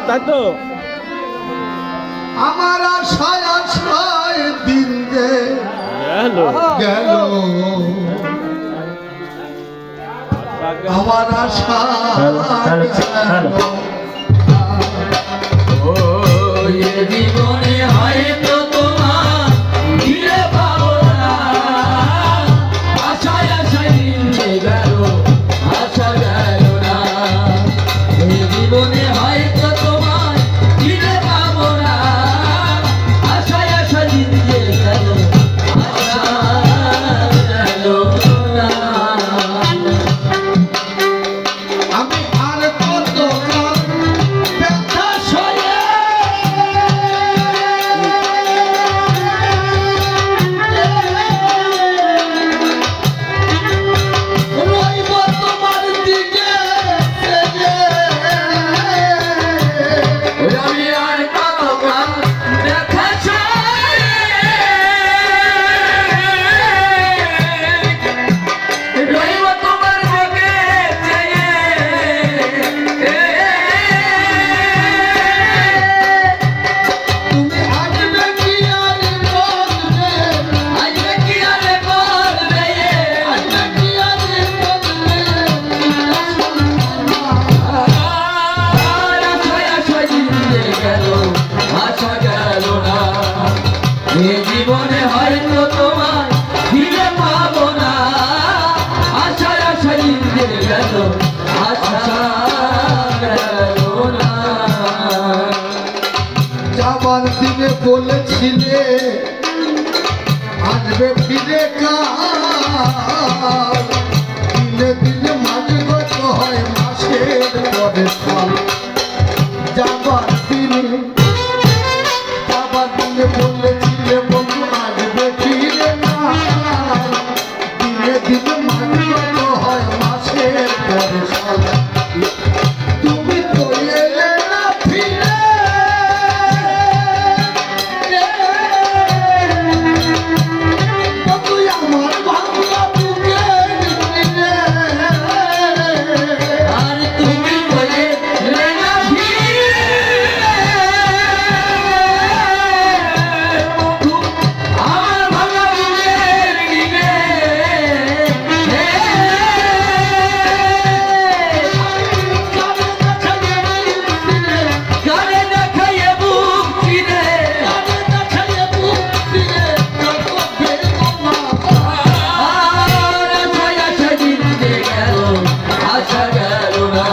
তাই তো আমার আশায় আশায় দিন যে গেল আমার আশা জীবনে হয়তো তোমার ফিরে পাবো না আশায় আশায় দিন গেল আশা গেল না জীবনে হয়তো তোমার ফিরে পাবো না আশায় আশায় দিন গেল আশা গেল না আমি আর কত ব্যথা সয়ে রইব তোমার দিকে আমি আর কতক্ষণ দেখা চাই রইব তোমার বুকে চেয়ে তুমি আসবে কি আর বলবে আসবে কি আর বলবে আসবে কি আর বলবে আশায় আশায় দিন গেল আশা গেল না এ জীবনে হয়তো তোমার ফিরে পাবো না আশায় আশায় দিন গেল আশা গেল না যাবার দিনে বলেছিলে আসবে ফিরে কাল দিনে দিনে মাঝে গত হয় মাসের পরে সাল যাবার দিনে বলেছিলে বন্ধু আসবে ফিরে কাল দিনে দিনে মাঝে গত হয় মাসের পরে সাল তুমি তো এলে না ফিরে তুই আমার বাংলা বুকে নিলে আর তুমি বলে রেনা আমার ভাঙা বুকের দিকে গানে দেখাইয়ে বুক চিনে আর আশায় আশায় দিন গেল আশা গেল না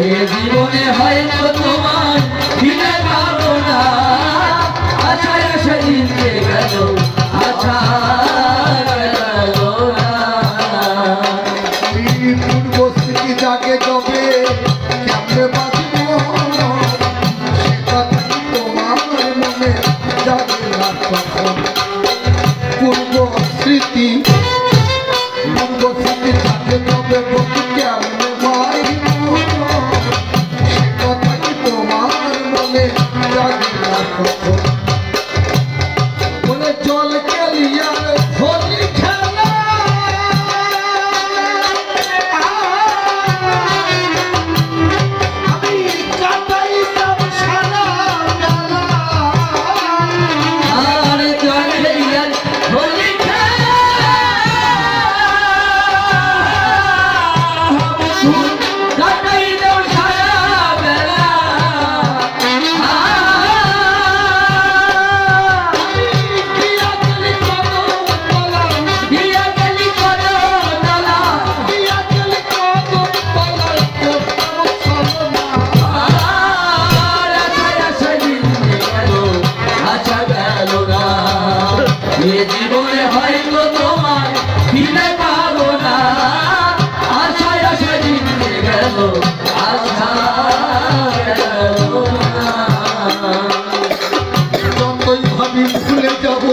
এ জীবনে হয়তো তোমার ফিরে পাবো না আশায় আশায় দিন গেল আশা গেল না পূর্ব স্মৃতি জাগে যবে কেমনে বাঁচব সে কথা কি তোমার মনে যাবে না তখন পূর্ব স্মৃতি জাগে যবে বন্ধু কেমনে বাঁচব সে কথা কি তোমার মনে যাবে না তখন বলে জল কেলিয়ার হোলি খেলা আমি কাটাইতাম সারা বেলা আর জলে ইয়ার হোলি কাটাই দাও সারা বেলা দিয়া গেলি কত তলা দিয়া গেলি কত নালা দিয়া গেলি কত তলা কেউ চলো না আর আশায় আশায় দিন গেল আশা গেল না এ জীবনে হয়তো তোমার ফিরে পাবো না আশায় আশায় দিন গেল আশা গেল না যতই ভাবি ভুলে যাব